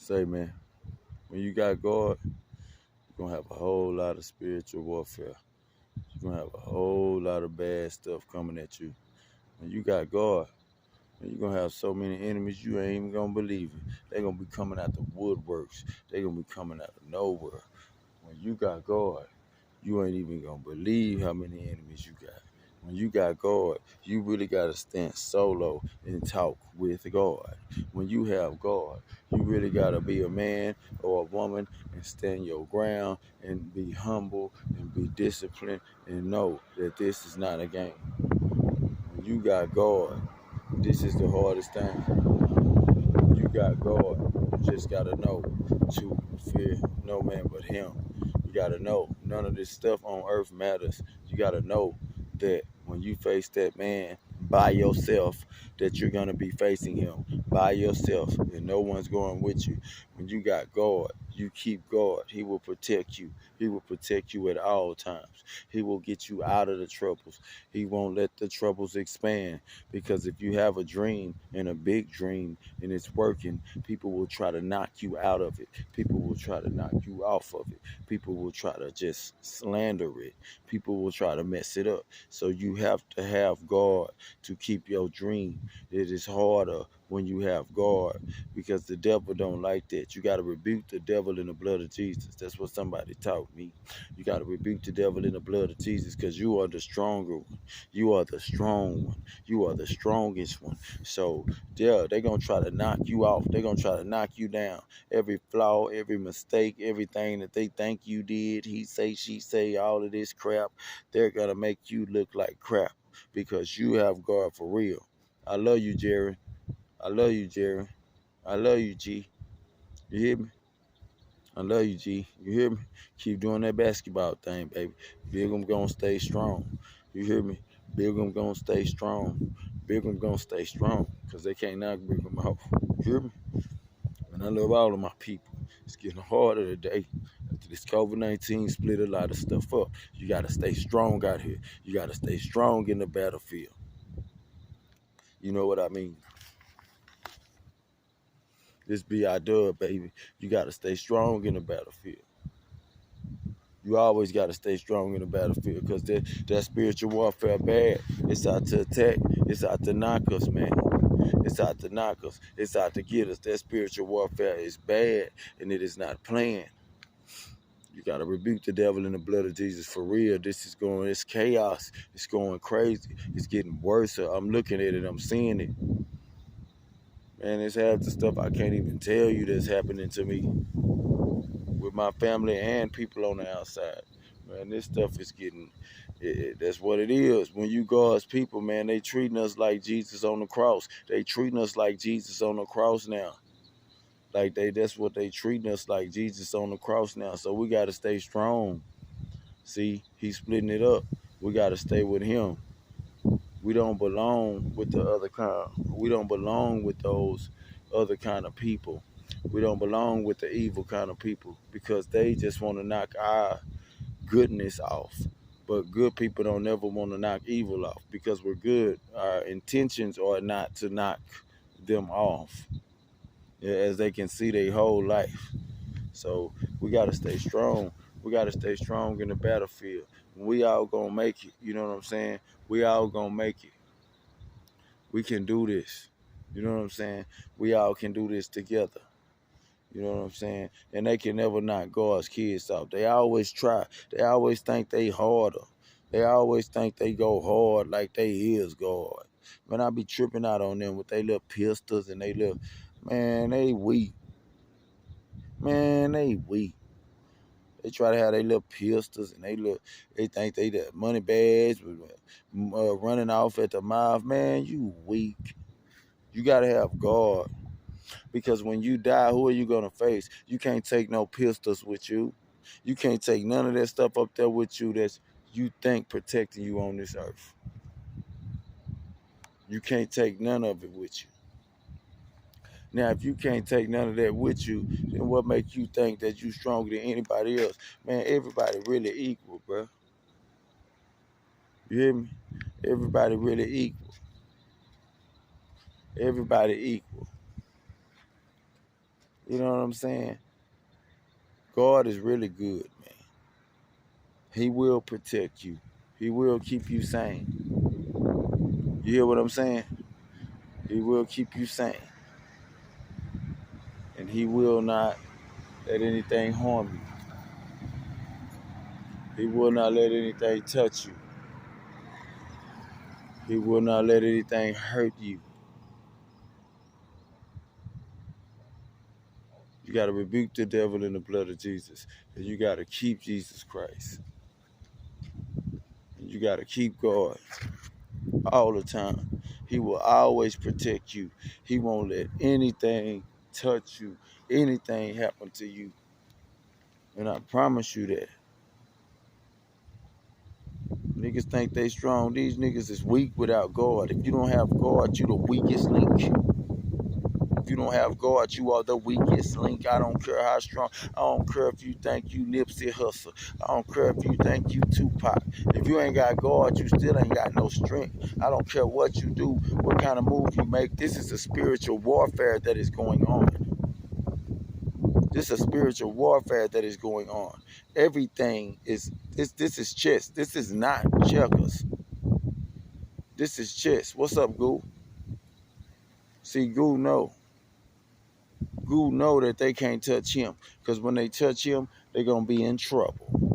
say, man, when you got God, you're going to have a whole lot of spiritual warfare. You're going to have a whole lot of bad stuff coming at you. When you got God, you're going to have so many enemies, you ain't even going to believe it. They're going to be coming out the woodworks. They're going to be coming out of nowhere. When you got God, you ain't even going to believe how many enemies you got. When you got God, you really got to stand solo and talk with God. When you have God, you really got to be a man or a woman and stand your ground and be humble and be disciplined and know that this is not a game. When you got God, this is the hardest thing. You got God, you just got to know to fear no man but him. You got to know none of this stuff on earth matters. You got to know that when you face that man by yourself, that you're going to be facing him by yourself and no one's going with you. When you got God, you keep God. He will protect you. He will protect you at all times. He will get you out of the troubles. He won't let the troubles expand, because if you have a dream and a big dream and it's working, people will try to knock you out of it. People will try to knock you off of it. People will try to just slander it. People will try to mess it up. So you have to have God to keep your dream. It is harder when you have God, because the devil don't like that. You got to rebuke the devil in the blood of Jesus. That's what somebody taught me. You got to rebuke the devil in the blood of Jesus, because you are the stronger one. You are the strong one. You are the strongest one. So yeah, they're going to try to knock you off. They're going to try to knock you down. Every flaw, every mistake, everything that they think you did, he say, she say, all of this crap, they're going to make you look like crap, because you have God for real. I love you, Jerry. I love you, Jerry. I love you, G. You hear me? I love you, G. You hear me? Keep doing that basketball thing, baby. Bigum gonna stay strong. You hear me? Bigum gonna stay strong. Bigum gonna stay strong, because they can't knock Bigum out. You hear me? And I love all of my people. It's getting harder today. After this COVID-19 split a lot of stuff up. You gotta stay strong out here. You gotta stay strong in the battlefield. You know what I mean? This B.I.Dub, baby. You gotta stay strong in the battlefield. You always got to stay strong in the battlefield, because that spiritual warfare bad. It's out to attack. It's out to knock us, man. It's out to knock us. It's out to get us. That spiritual warfare is bad, and it is not planned. You got to rebuke the devil in the blood of Jesus for real. It's chaos. It's going crazy. It's getting worse. I'm looking at it. I'm seeing it. Man, it's half the stuff I can't even tell you that's happening to me with my family and people on the outside. Man, this stuff is getting, that's what it is. When you God's people, man, they treating us like Jesus on the cross. They treating us like Jesus on the cross now. That's what they treating us like, Jesus on the cross now. So we got to stay strong. See, he's splitting it up. We got to stay with him. We don't belong with the other kind. We don't belong with those other kind of people. We don't belong with the evil kind of people, because they just want to knock our goodness off. But good people don't ever want to knock evil off, because we're good. Our intentions are not to knock them off, as they can see their whole life. So we got to stay strong. We got to stay strong in the battlefield. We all gonna make it. You know what I'm saying? We all gonna make it. We can do this. You know what I'm saying? We all can do this together. You know what I'm saying? And they can never knock God's kids out. They always try. They always think they harder. They always think they go hard like they is God. Man, I be tripping out on them with they little pistols and they little, man, they weak. Man, they weak. They try to have their little pistols and they think they the money bags, running off at the mouth. Man, you weak. You got to have God. Because when you die, who are you going to face? You can't take no pistols with you. You can't take none of that stuff up there with you that's you think protecting you on this earth. You can't take none of it with you. Now, if you can't take none of that with you, then what makes you think that you stronger than anybody else? Man, everybody really equal, bro. You hear me? Everybody really equal. Everybody equal. You know what I'm saying? God is really good, man. He will protect you. He will keep you sane. You hear what I'm saying? He will keep you sane. And he will not let anything harm you. He will not let anything touch you. He will not let anything hurt you. You got to rebuke the devil in the blood of Jesus. And you got to keep Jesus Christ. And you got to keep God all the time. He will always protect you. He won't let anything touch you, anything happen to you. And I promise you that. Niggas think they strong. These niggas is weak without God. If you don't have God, you the weakest link. If you don't have God, you are the weakest link. I don't care how strong. I don't care if you think you Nipsey Hussle. I don't care if you think you Tupac. If you ain't got God, you still ain't got no strength. I don't care what you do, what kind of move you make. This is a spiritual warfare that is going on. This is a spiritual warfare that is going on. Everything is, this is chess. This is not checkers. This is chess. What's up, Goo? See, Goo know that they can't touch him. Because when they touch him, they're going to be in trouble.